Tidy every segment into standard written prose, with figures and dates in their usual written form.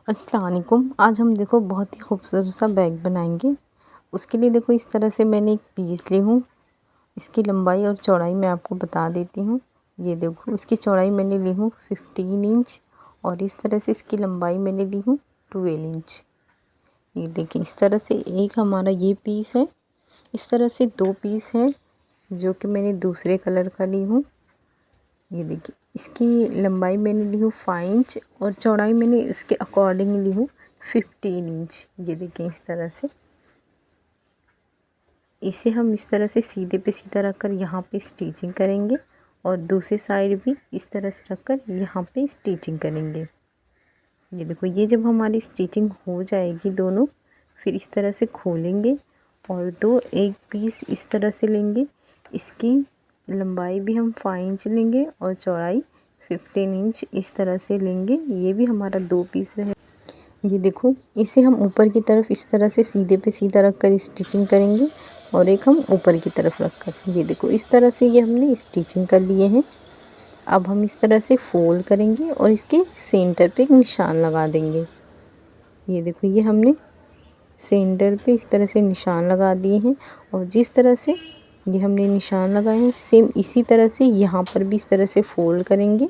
अस्सलाम वालेकुम। आज हम देखो बहुत ही खूबसूरत सा बैग बनाएंगे। उसके लिए देखो इस तरह से मैंने एक पीस ली हूँ। इसकी लंबाई और चौड़ाई मैं आपको बता देती हूँ। ये देखो इसकी चौड़ाई मैंने ली हूँ 15 इंच और इस तरह से इसकी लंबाई मैंने ली हूँ 12 इंच। ये देखिए इस तरह से एक हमारा ये पीस है। इस तरह से दो पीस हैं जो कि मैंने दूसरे कलर का ली हूँ। ये देखिए इसकी लंबाई मैंने ली हूँ 5 इंच और चौड़ाई मैंने इसके अकॉर्डिंग ली हूँ 15 इंच। ये देखिए इस तरह से इसे हम इस तरह से सीधे पे सीधा रखकर यहाँ पे स्टिचिंग करेंगे और दूसरी साइड भी इस तरह से रखकर यहाँ पे स्टिचिंग करेंगे। ये देखो ये जब हमारी स्टिचिंग हो जाएगी दोनों, फिर इस तरह से खोलेंगे और एक पीस इस तरह से लेंगे। इसकी लंबाई भी हम 5 इंच लेंगे और चौड़ाई 15 इंच इस तरह से लेंगे। ये भी हमारा दो पीस रहे। ये देखो इसे हम ऊपर की तरफ इस तरह से सीधे पे सीधा रख कर स्टिचिंग करेंगे और एक हम ऊपर की तरफ रख कर। ये देखो इस तरह से ये हमने स्टिचिंग कर लिए हैं। अब हम इस तरह से फोल्ड करेंगे और इसके सेंटर पे एक निशान लगा देंगे। ये देखो ये हमने सेंटर पे इस तरह से निशान लगा दिए हैं और जिस तरह से ये हमने निशान लगाए हैं सेम इसी तरह से यहाँ पर भी इस तरह से फोल्ड करेंगे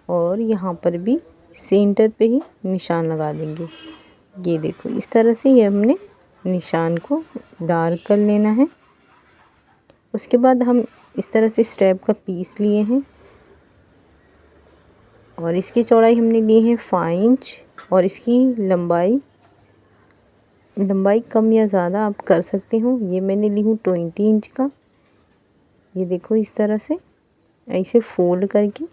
और यहाँ पर भी सेंटर पे ही निशान लगा देंगे। ये देखो इस तरह से ये हमने निशान को डार्क कर लेना है। उसके बाद हम इस तरह से स्ट्रैप का पीस लिए हैं और इसकी चौड़ाई हमने ली है 5 इंच और इसकी लंबाई कम या ज़्यादा आप कर सकते हो। ये मैंने ली हूँ 20 इंच का। ये देखो इस तरह से ऐसे फोल्ड करके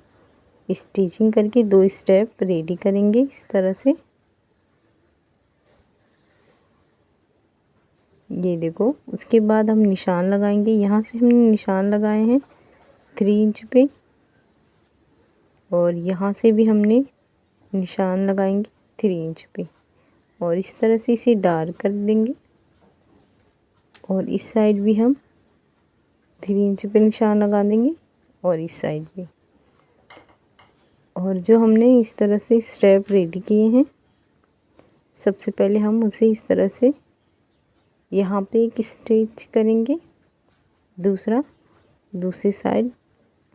स्टिचिंग करके दो स्टेप रेडी करेंगे इस तरह से। ये देखो उसके बाद हम निशान लगाएंगे। यहाँ से हमने निशान लगाए हैं 3 इंच पे और यहाँ से भी हमने निशान लगाएंगे 3 इंच पे और इस तरह से इसे डार्क कर देंगे और इस साइड भी हम 3 इंच पे निशान लगा देंगे और इस साइड भी। और जो हमने इस तरह से स्टेप रेडी किए हैं, सबसे पहले हम उसे इस तरह से यहाँ पे एक स्टिच करेंगे, दूसरी साइड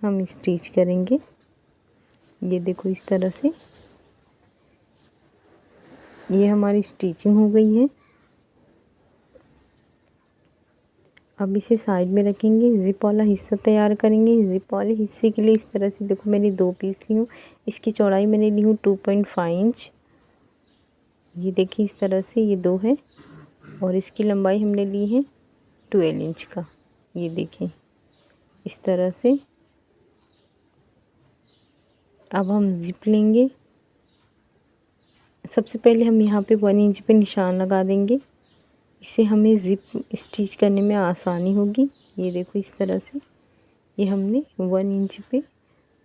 हम स्टिच करेंगे। ये देखो इस तरह से ये हमारी स्टिचिंग हो गई है। अब इसे साइड में रखेंगे। ज़िप वाला हिस्सा तैयार करेंगे। ज़िप वाले हिस्से के लिए इस तरह से देखो मैंने दो पीस ली हूँ। इसकी चौड़ाई मैंने ली हूँ 2.5 इंच। ये देखिए इस तरह से ये दो है और इसकी लंबाई हमने ली है 12 इंच का। ये देखें इस तरह से। अब हम ज़िप लेंगे। सबसे पहले हम यहाँ पे 1 इंच पे निशान लगा देंगे। इससे हमें ज़िप स्टिच करने में आसानी होगी। ये देखो इस तरह से ये हमने 1 इंच पे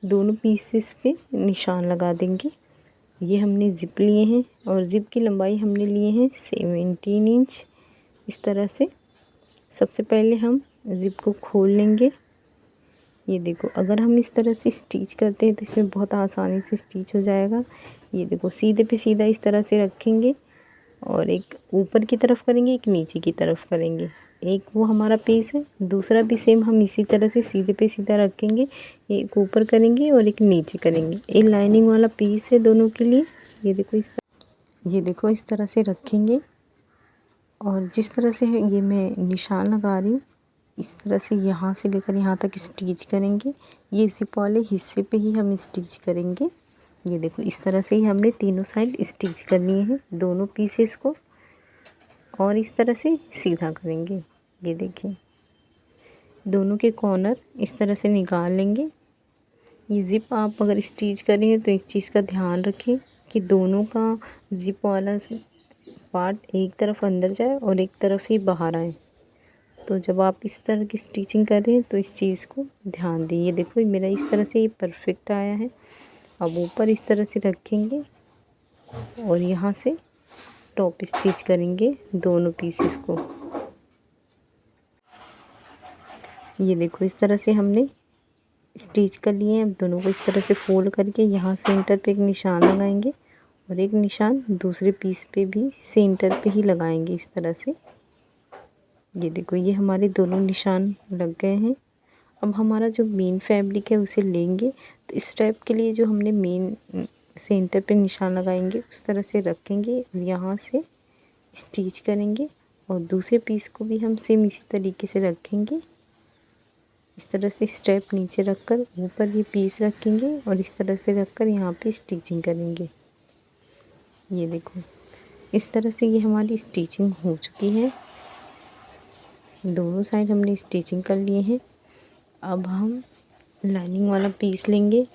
दोनों पीसेस पे निशान लगा देंगे। ये हमने ज़िप लिए हैं और ज़िप की लंबाई हमने लिए हैं 17 इंच। इस तरह से सबसे पहले हम ज़िप को खोल लेंगे। ये देखो अगर हम इस तरह से स्टिच करते हैं तो इसमें बहुत आसानी से स्टिच हो जाएगा। ये देखो सीधे पे सीधा इस तरह से रखेंगे और एक ऊपर की तरफ करेंगे, एक नीचे की तरफ करेंगे। एक वो हमारा पीस है, दूसरा भी सेम हम इसी तरह से सीधे पे सीधा रखेंगे। एक ऊपर करेंगे और एक नीचे करेंगे। एक लाइनिंग वाला पीस है दोनों के लिए। ये देखो इस तरह से रखेंगे और जिस तरह से ये मैं निशान लगा रही हूँ इस तरह से यहाँ से लेकर यहाँ तक स्टिच करेंगे। ये ज़िप वाले हिस्से पे ही हम स्टिच करेंगे। ये देखो इस तरह से ही हमने तीनों साइड स्टिच कर लिए हैं दोनों पीसेस को और इस तरह से सीधा करेंगे। ये देखिए दोनों के कॉर्नर इस तरह से निकाल लेंगे। ये ज़िप आप अगर स्टिच करेंगे तो इस चीज़ का ध्यान रखें कि दोनों का ज़िप वाला पार्ट एक तरफ अंदर जाए और एक तरफ ही बाहर आए। तो जब आप इस तरह की स्टिचिंग कर रहे हैं तो इस चीज़ को ध्यान दें। ये देखो मेरा इस तरह से ये परफेक्ट आया है। अब ऊपर इस तरह से रखेंगे और यहाँ से टॉप स्टिच करेंगे दोनों पीसेस को। ये देखो इस तरह से हमने स्टिच कर लिए हैं। अब दोनों को इस तरह से फोल्ड करके यहाँ सेंटर पे एक निशान लगाएंगे और एक निशान दूसरे पीस पे भी सेंटर पे ही लगाएंगे इस तरह से। ये देखो ये हमारे दोनों निशान लग गए हैं। अब हमारा जो मेन फैब्रिक है उसे लेंगे, तो इस टाइप के लिए जो हमने मेन सेंटर पे निशान लगाएंगे उस तरह से रखेंगे और यहाँ से स्टिच करेंगे और दूसरे पीस को भी हम सेम इसी तरीके से रखेंगे। इस तरह से स्टेप नीचे रखकर ऊपर ये पीस रखेंगे और इस तरह से रखकर यहाँ पे स्टिचिंग करेंगे। ये देखो इस तरह से ये हमारी स्टिचिंग हो चुकी है। दोनों साइड हमने स्टिचिंग कर लिए हैं। अब हम लाइनिंग वाला पीस लेंगे,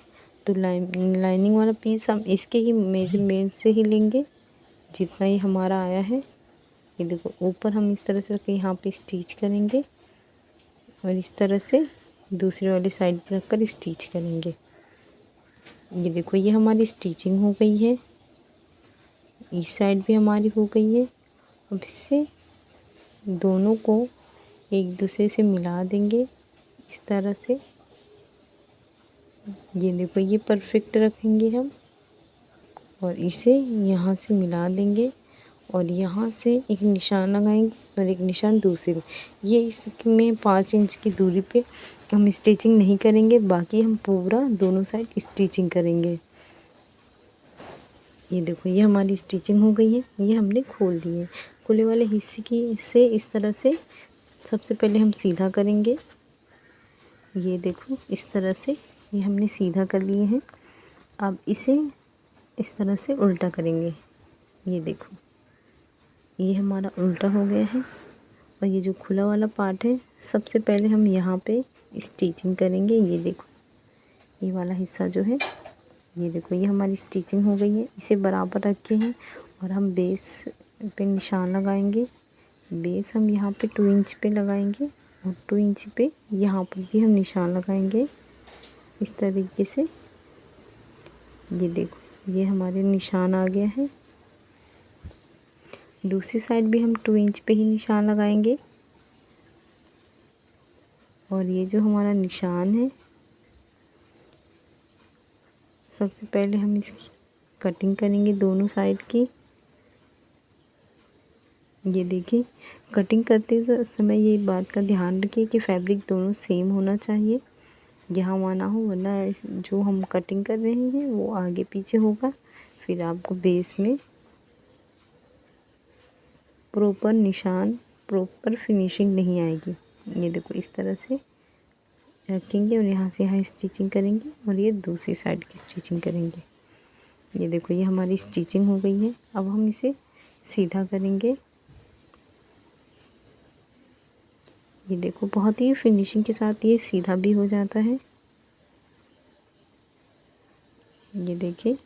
तो लाइनिंग वाला पीस हम इसके ही मेजरमेंट से ही लेंगे जितना ही हमारा आया है। ये देखो ऊपर हम इस तरह से रख के यहाँ पे स्टिच करेंगे और इस तरह से दूसरे वाले साइड पर रखकर स्टिच करेंगे। ये देखो ये हमारी स्टिचिंग हो गई है, इस साइड भी हमारी हो गई है। अब इससे दोनों को एक दूसरे से मिला देंगे इस तरह से। ये देखो ये परफेक्ट रखेंगे हम और इसे यहाँ से मिला देंगे और यहाँ से एक निशान लगाएंगे और एक निशान दूसरे में। ये इसमें 5 इंच की दूरी पे हम स्टिचिंग नहीं करेंगे, बाकी हम पूरा दोनों साइड स्टिचिंग करेंगे। ये देखो ये हमारी स्टिचिंग हो गई है। ये हमने खोल दी है। खुले वाले हिस्से की से इस तरह से सबसे पहले हम सीधा करेंगे। ये देखो इस तरह से ये हमने सीधा कर लिए हैं। अब इसे इस तरह से उल्टा करेंगे। ये देखो ये हमारा उल्टा हो गया है और ये जो खुला वाला पार्ट है सबसे पहले हम यहाँ पे स्टिचिंग करेंगे। ये देखो ये वाला हिस्सा जो है, ये देखो ये हमारी स्टिचिंग हो गई है। इसे बराबर रखे हैं और हम बेस पे निशान लगाएंगे। बेस हम यहाँ पे 2 इंच पे लगाएंगे और 2 इंच पे यहाँ पर भी हम निशान लगाएंगे इस तरीके से। ये देखो ये हमारे निशान आ गया है। दूसरी साइड भी हम 2 इंच पे ही निशान लगाएंगे और ये जो हमारा निशान है सबसे पहले हम इसकी कटिंग करेंगे दोनों साइड की। ये देखिए कटिंग करते समय ये बात का ध्यान रखिए कि फैब्रिक दोनों सेम होना चाहिए, यहाँ वहाँ ना हो, वरना जो हम कटिंग कर रहे हैं वो आगे पीछे होगा, फिर आपको बेस में प्रॉपर निशान प्रॉपर फिनिशिंग नहीं आएगी। ये देखो इस तरह से रखेंगे और यहाँ से यहाँ स्टिचिंग करेंगे और ये दूसरी साइड की स्टिचिंग करेंगे। ये देखो ये हमारी स्टिचिंग हो गई है। अब हम इसे सीधा करेंगे। ये देखो बहुत ही फिनिशिंग के साथ ये सीधा भी हो जाता है। ये देखिए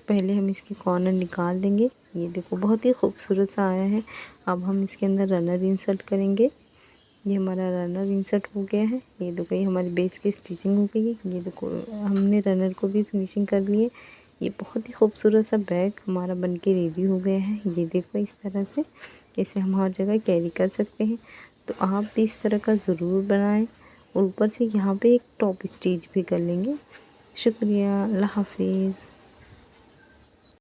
पहले हम इसके कॉर्नर निकाल देंगे। ये देखो बहुत ही खूबसूरत सा आया है। अब हम इसके अंदर रनर इंसर्ट करेंगे। ये हमारा रनर इंसर्ट हो गया है। ये देखो ये हमारी बेस की स्टिचिंग हो गई है। ये देखो हमने रनर को भी फिनिशिंग कर ली है। ये बहुत ही खूबसूरत सा बैग हमारा बनके रेडी हो गया है। ये देखो इस तरह से इसे हम हर जगह कैरी कर सकते हैं। तो आप भी इस तरह का ज़रूर बनाएं और ऊपर से यहाँ पे एक टॉप स्टिच भी कर लेंगे। शुक्रिया, अल्लाह हाफिज़।